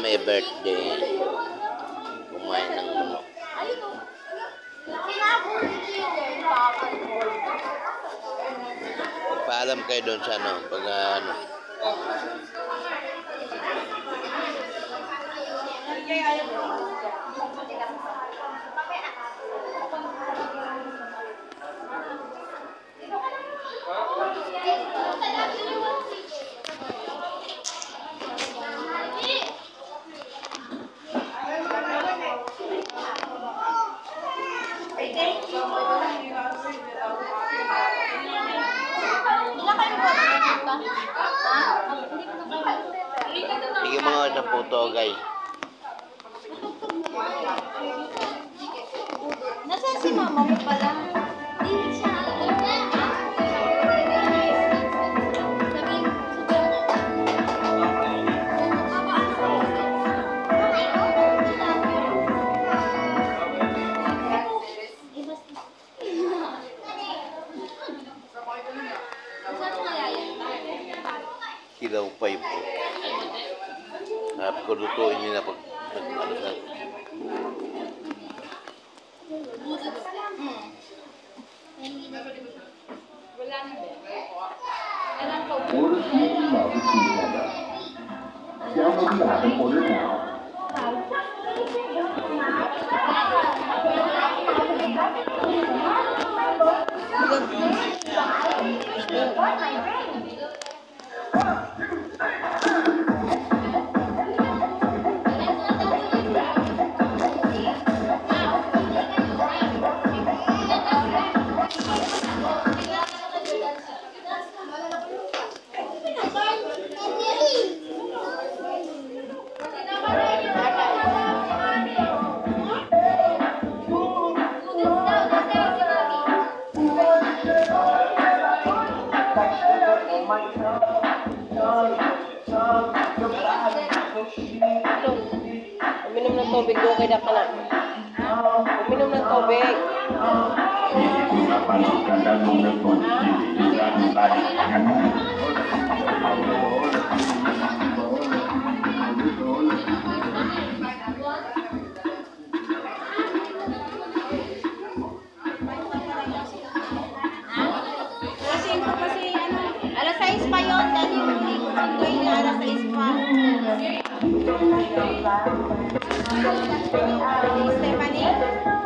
may birthday. Kumain ng manok. Magpaalam kayo doon sa ano, pag ano. Bigyan mo nga sa puto, guys. Nasaan si mama mo pala? Hindi siya. Kilaw pa yung puto. Harap ko lutuin nila pag ano sa... Order sweet and love with Food Panda. Download the app and order now. Uminom ng tubig, okay na ka na. Uminom ng tubig. Alas 6 pa yun, dati yung niya, alas 6 pa. Stephanie,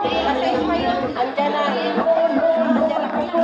alas 6 pa yun. Andyan na. Andyan na kayo.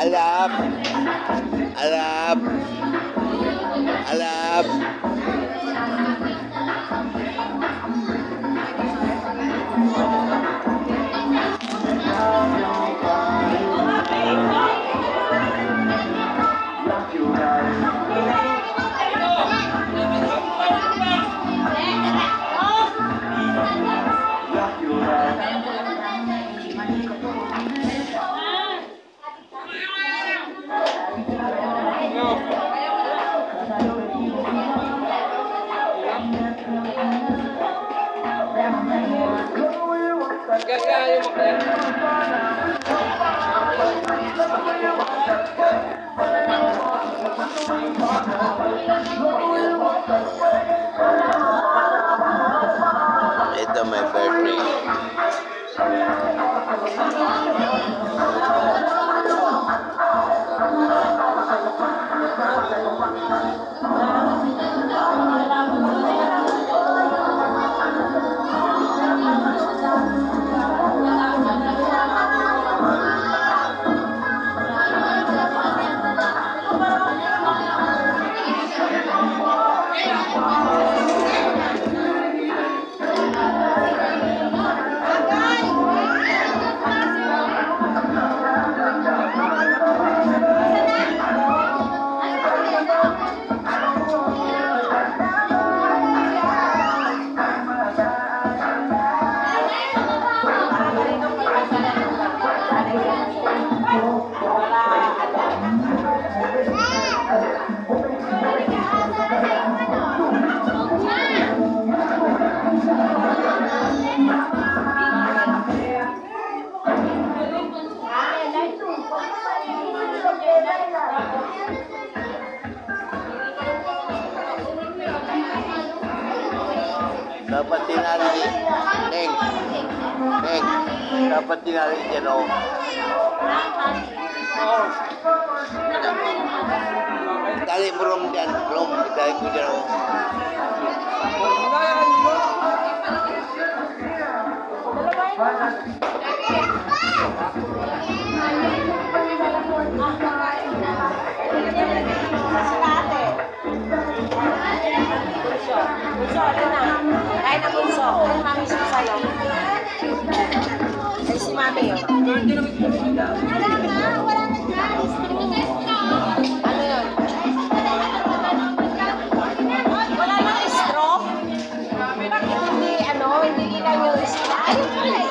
Alap! Alap! Alap! Ito my birthday. Dapat tinali dyan o. Tali mo rin dyan. Rom, itali ko dyan o. Bunso, alin na? Kain na bunso. Ay, mami sa'yo. Ay, si mami yun. Ano yun? Wala nang straw? Bakit hindi, hindi ilan yung straw? Ayun pala eh.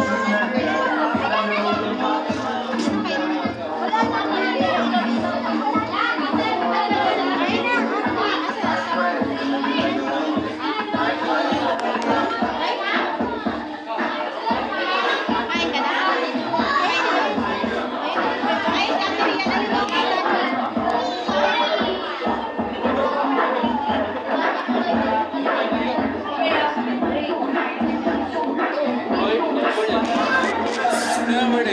Never